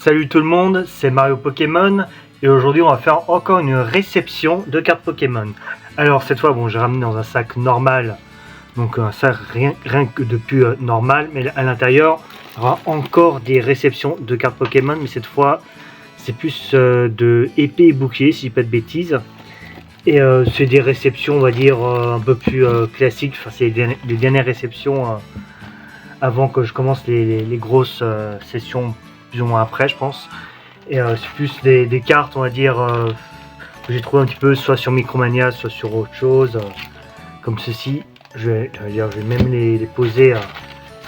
Salut tout le monde, c'est Mario Pokémon et aujourd'hui on va faire encore une réception de cartes Pokémon. Alors cette fois, j'ai ramené dans un sac normal, donc un sac rien que de plus normal, mais à l'intérieur il y aura encore des réceptions de cartes Pokémon, mais cette fois c'est plus de épée et bouclier si je dis pas de bêtises. Et c'est des réceptions, on va dire, un peu plus classiques, enfin c'est les dernières réceptions avant que je commence les grosses sessions plus ou moins après, je pense. Et c'est plus des cartes, on va dire, que j'ai trouvé un petit peu soit sur Micromania, soit sur autre chose, comme ceci. Je vais même les poser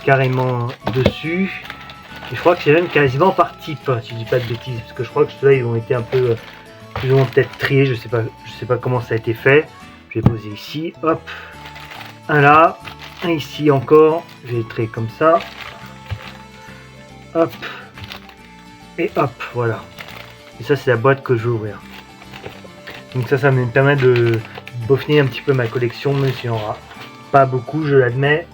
carrément dessus. Et je crois que c'est même quasiment par type, si je dis pas de bêtises, parce que je crois que ceux-là ils ont été un peu plus ou moins peut-être triés, je sais pas comment ça a été fait. Je vais poser ici, hop, un là, un ici encore, je vais les trier comme ça, hop, et hop, voilà. Et ça c'est la boîte que je vais ouvrir. Donc ça me permet de boffer un petit peu ma collection, même s'il n'y en aura pas beaucoup, je l'admets.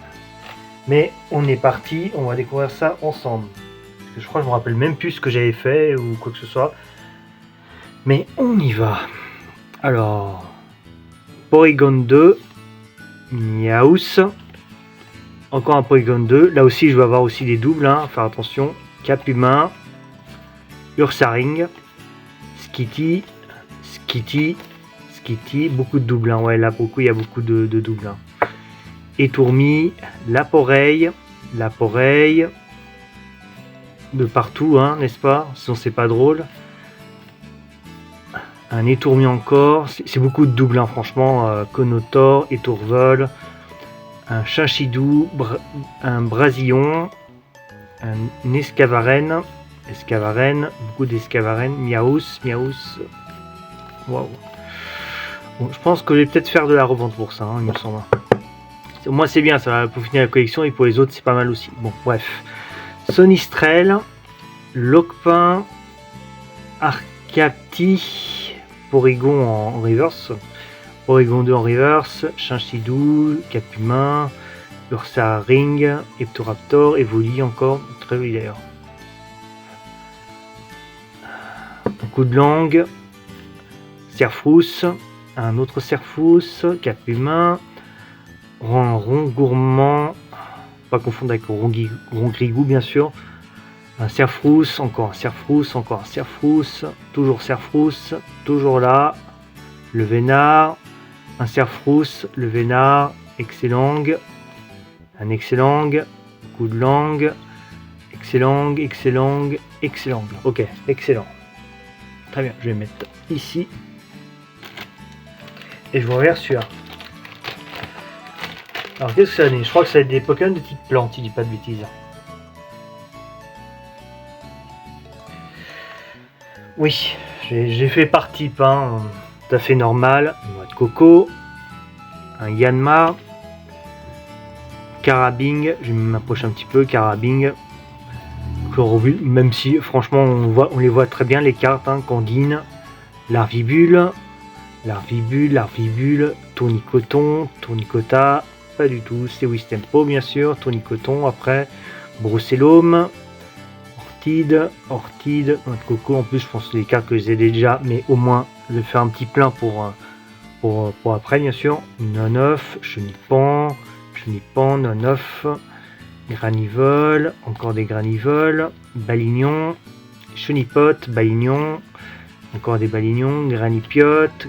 Mais on est parti, on va découvrir ça ensemble. Parce que je crois que je me rappelle même plus ce que j'avais fait ou quoi que ce soit. Mais on y va. Alors, Porygon 2, Miaus, encore un Porygon 2. Là aussi je vais avoir aussi des doubles, hein, faire attention. Cap humain, Ursaring, Skitty, beaucoup de doubles, hein. Ouais, là beaucoup, il y a beaucoup de doubles, hein. Étourmi, Laporeille, de partout, hein, n'est-ce pas? Sinon c'est pas drôle. Un Étourmi encore, c'est beaucoup de doubles, hein, franchement. Conotor, Étourvol, un Chinchidou, un Brasillon, un Escavarène, beaucoup d'Escavarène, Miaus, waouh. Bon, je pense que je vais peut-être faire de la revente pour ça, hein, il me semble. Moi c'est bien, ça va peaufiner la collection et pour les autres c'est pas mal aussi. Bon, bref. Sonistrel, Loquepin, Arcati, Porygon en reverse, Porygon 2 en reverse, Chinchidou, Capumain, Ursaring, Eptoraptor, Evoli encore, très joli d'ailleurs. Beaucoup de langues, Serfrousse, un autre Serfrousse, Capumain, Rond Gourmand, pas confondre avec Rongrigou bien sûr, un Serfrousse, encore un Serfrousse, toujours là, le Vénard, un Serfrousse, le Vénard, excellent, un excellent, coup de langue, excellent, ok, excellent. Très bien, je vais mettre ici. Et je vous reviens sur. Alors qu'est-ce que ça donne? Je crois que ça va être des Pokémon de type plante, si je dis pas de bêtises. Oui, j'ai fait par type, hein, tout à fait normal. Une noix de coco, un Yanma, Carabing, je vais m'approcher un petit peu, Carabing, Chlorovule, même si franchement on les voit très bien les cartes, hein, Candine, Larvibule, Tournicoton, Tournicota, pas du tout, c'est Wistempo bien sûr, Tournicoton, après Brucellome, Ortide, noix de coco, en plus je pense que les cartes que j'ai déjà, mais au moins je vais faire un petit plein pour après bien sûr. Noneuf, Chenipan, Noneuf, Granivole, encore des Granivoles, Balignon, Chenipote, Balignon, encore des Balignons, Granipiote.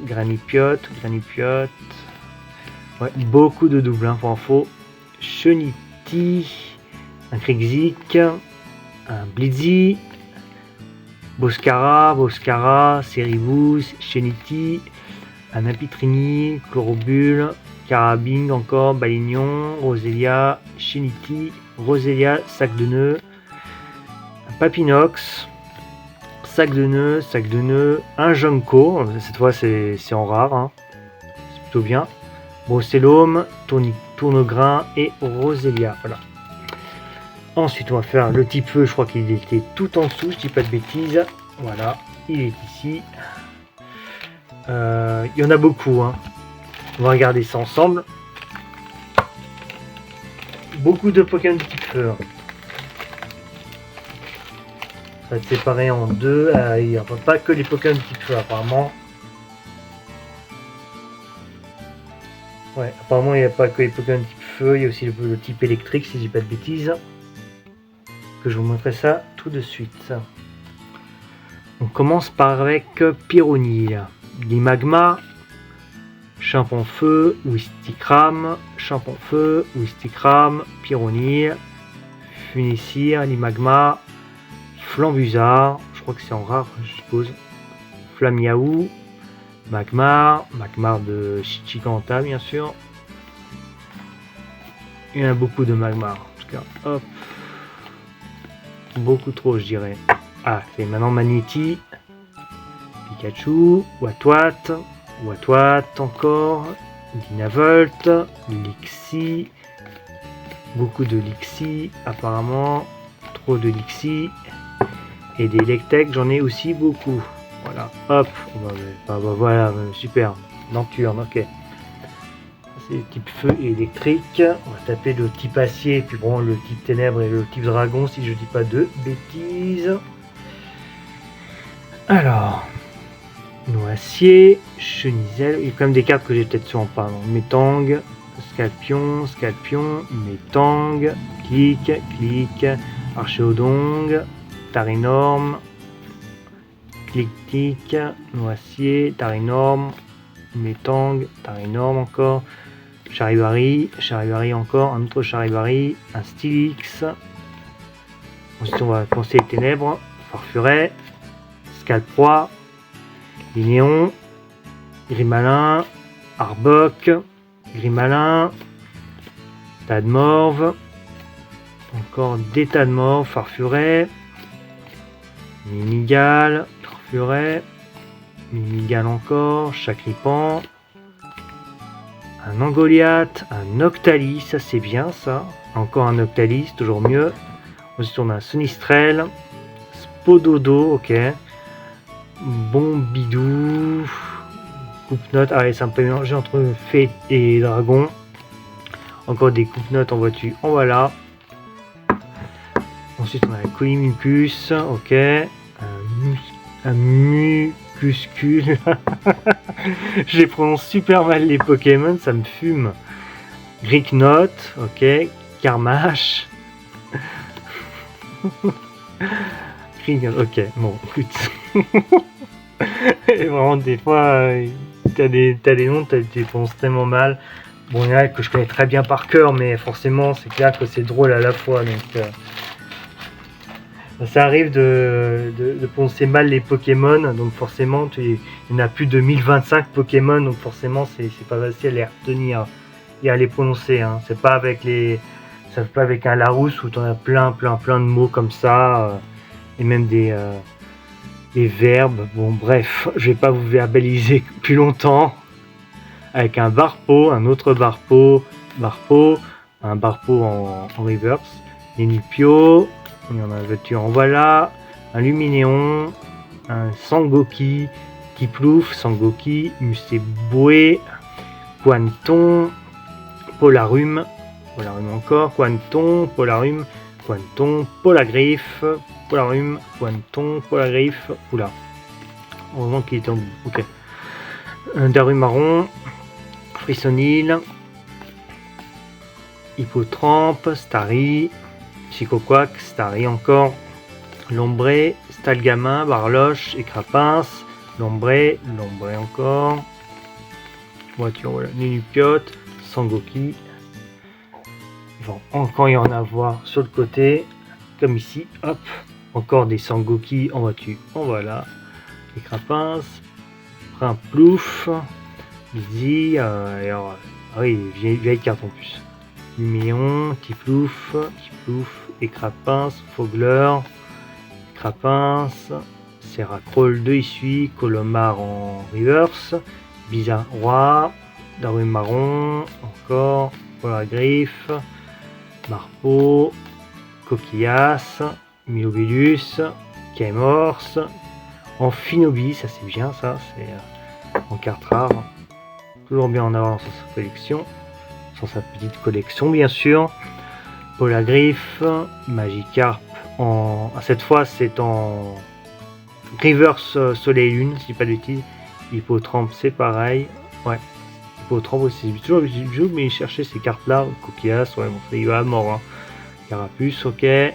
Ouais, beaucoup de doubles, hein, pour info. Cheniti, un Krixik, un Blizzy, Boscara, Ceribus, Cheniti, un Apitrini, Chlorobule, Carabing encore, Balignon, Roselia, Cheniti, sac de nœuds, un Papinox, sac de nœuds, un Junko, cette fois c'est en rare, hein. C'est plutôt bien. Brucellome, Tournegrain et Roselia, voilà. Ensuite on va faire le type feu, je crois qu'il était tout en dessous, je dis pas de bêtises. Voilà, il est ici. Il y en a beaucoup, hein. On va regarder ça ensemble. Beaucoup de Pokémon de type feu. va être séparé en deux. Il n'y aura pas que les Pokémon type feu apparemment. Ouais, apparemment il n'y a pas que les Pokémon type feu, il y a aussi le type électrique si je dis pas de bêtises. Que je vous montrerai ça tout de suite. On commence par avec Pyronille, Limagma, Champon Feu, Wistikram, Champon Feu, Wistikram, Pyronille, Funicire, Limagma, Flambusard, je crois que c'est en rare, je suppose, Flamiaou, Magmar, Magmar de Chicanta bien sûr. Il y en a beaucoup de Magmar, en tout cas, hop. Beaucoup trop je dirais. Ah, c'est maintenant Magnéti, Pikachu, Watwat, Watwat encore, Dynavolt, Lixie, beaucoup de Lixie apparemment, trop de Lixie, et des Lectec j'en ai aussi beaucoup. Voilà, hop, voilà, super, Nocturne, ok. C'est type feu et électrique. On va taper le type acier, et puis bon, le type ténèbres et le type dragon, si je dis pas de bêtises. Alors, Noacier, Chenisel, il y a quand même des cartes que j'ai peut-être sur en parlant. Métang, Scalpion, Métang, Clic, Archéodong, Tarinorm, Clic, Noacier, Tarinorm, Métang, Tarinorm encore. Charivari encore, un autre Charivari, un Stylix. Ensuite on va penser les ténèbres, Farfuret, Scalproie, Linéon, Grimalin, Arbok, Grimalin, Tadmorve, encore des Tadmorve, Farfuret, Mimigal, Farfuret, Mimigal encore, Chakripan, un Angoliath, un Octalis, ça c'est bien ça. Encore un Octalis, toujours mieux. Ensuite on a un Sonistrel, Spododo, ok. Bombidou, Coupe-Note, allez c'est un peu mélangé entre Fée et Dragon. Encore des Coupe-Notes en vois-tu, en voilà. Ensuite on a Colimucus, ok. Un Mucuscule. Je les prononce super mal les Pokémon, ça me fume. Gricknote, ok. Karmash. Ok, bon, écoute. Et vraiment, des fois, t'as des noms, tu les prononces tellement mal. Bon, il y en a que je connais très bien par cœur, mais forcément, c'est clair que c'est drôle à la fois. Donc, ça arrive de prononcer mal les Pokémon, donc forcément, il y en a plus de 1025 Pokémon, donc forcément, c'est pas facile à les retenir et à les prononcer. Hein. C'est pas avec un Larousse où tu en as plein de mots comme ça, et même des verbes. Bon, bref, je vais pas vous verbaliser plus longtemps. Avec un Barpo, un autre Barpo, un Barpo en reverse, Lenupio. Il y en a veux-tu en voilà, un Luminéon, un Sangoki, Tiplouf, Sangoki, Museboué, Quanton, Polarum encore, Quanton, Polarum, Quanton, Polagriffe, Polarum, Quanton, Polagriffe, oula, heureusement qu'il était en bout, ok. Un Darumaron, Frissonil, Hippotrampe, Starry, Psychoquack, Starry encore, Lombré, Stalgamin, Barloche, Écrapince, Lombré encore, voiture, voilà, Ninupiote, Sangoki. Il va encore y en avoir sur le côté, comme ici, hop, encore des Sangoki en voiture, en voilà, Écrapince, Plouf, Lizzie, alors, ah oui, vieille carte en plus. Luméon, Tiplouf, Écrapince, Fogler, Écrapince, Serracroll de Issui, Colomar en reverse, Bizarrois, Darumaron, encore, Polagriffe, Marpeau, Coquillas, Milobilus, Caimorse, Amphinobi, ça c'est bien ça, c'est en carte rare. Toujours bien en avoir dans sa collection. Sur sa petite collection bien sûr. Polagriffe, Magikarp Cette fois, c'est en reverse soleil lune, si je dis pas de bêtises. Hippotrampe, c'est pareil. Ouais, Hippotrampe aussi. J'ai toujours mais chercher ces cartes-là. Coquillasse, ouais, bon, ça y va à mort. Hein. Carapuce, ok. Et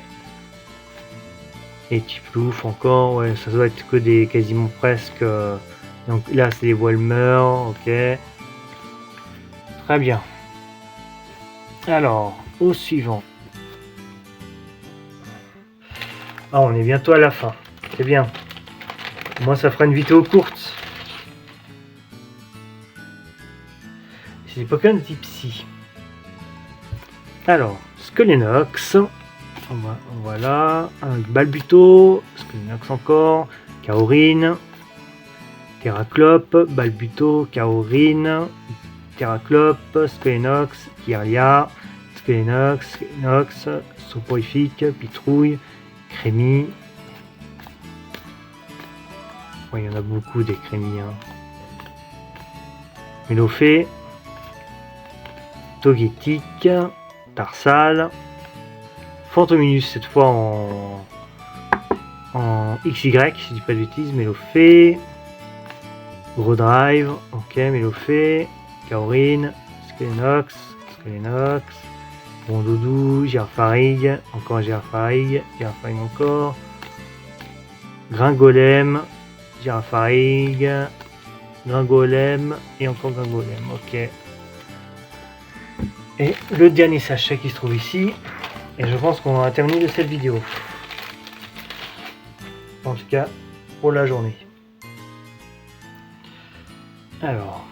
Tiplouf encore, ouais, ça doit être que des quasiment presque. Donc là, c'est les Walmer, ok. Très bien. Alors, au suivant. Ah, on est bientôt à la fin. C'est bien. Moi, ça fera une vidéo courte. C'est des Pokémon type Psy. Alors, Skelenox. Voilà. Balbuto. Skelenox encore. Kaorine. Terraclope. Balbuto. Kaorine. Terraclope. Skelenox. Kirlia. Skelenox. Soporifique. Pitrouille. Crémi. Ouais, il y en a beaucoup des crémis. Hein. Mélophée. Togetic. Tarsal. Fantominus, cette fois en XY, si je dis pas de bêtises. Mélophée. Gros Drive. Ok, Mélophée. Kaorine. Skelenox. Rondoudou, Girafarig, encore Girafarig encore, Gringolem, Girafarig, Gringolem et encore Gringolem, ok. Et le dernier sachet qui se trouve ici, et je pense qu'on a terminé de cette vidéo. En tout cas, pour la journée. Alors,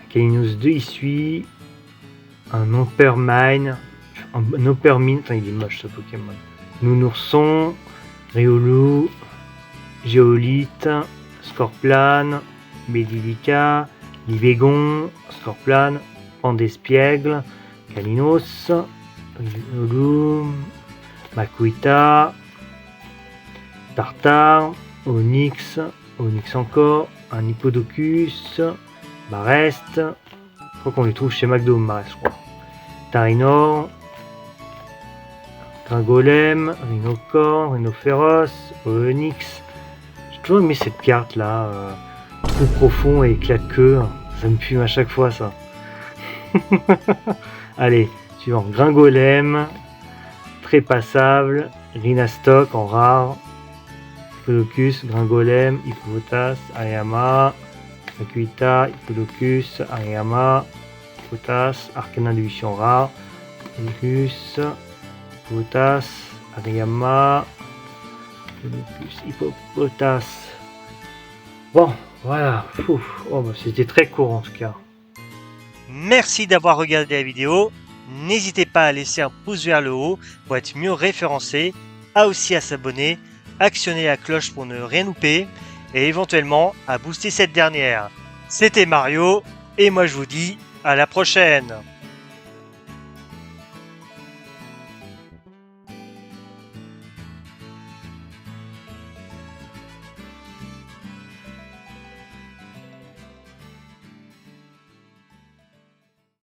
Kalinus 2 ici. Un Oppermine, enfin il est moche ce Pokémon. Nounourson, Riolu, Géolite, Scorplane, Bédilica, Livégon, Scorplane, Pandespiègle, Kalinos, Riolu, Makuita, Tartare, Onyx encore, un Hippodocus, Barest, je crois qu'on les trouve chez McDo, Barest, je crois. Tarinor, Gringolem, Rhinocorn, Rhinophéros, Onyx. J'ai toujours aimé cette carte là, trou profond et éclate-queue. Ça me fume à chaque fois ça. Allez, suivant. Gringolem, très passable, Rhinastock en rare, Hippodocus, Gringolem, Hippopotas, Ariama, Makuita, Hippodocus, Ariama, Hippopotas, Arcana d'évolution rare, Hippopotas, Hippopotas, Ariama, Hippopotas. Bon, voilà. Oh, bah, c'était très court en tout cas. Merci d'avoir regardé la vidéo. N'hésitez pas à laisser un pouce vers le haut pour être mieux référencé, aussi à s'abonner, actionner la cloche pour ne rien louper et éventuellement à booster cette dernière. C'était Mario et moi je vous dis à la prochaine.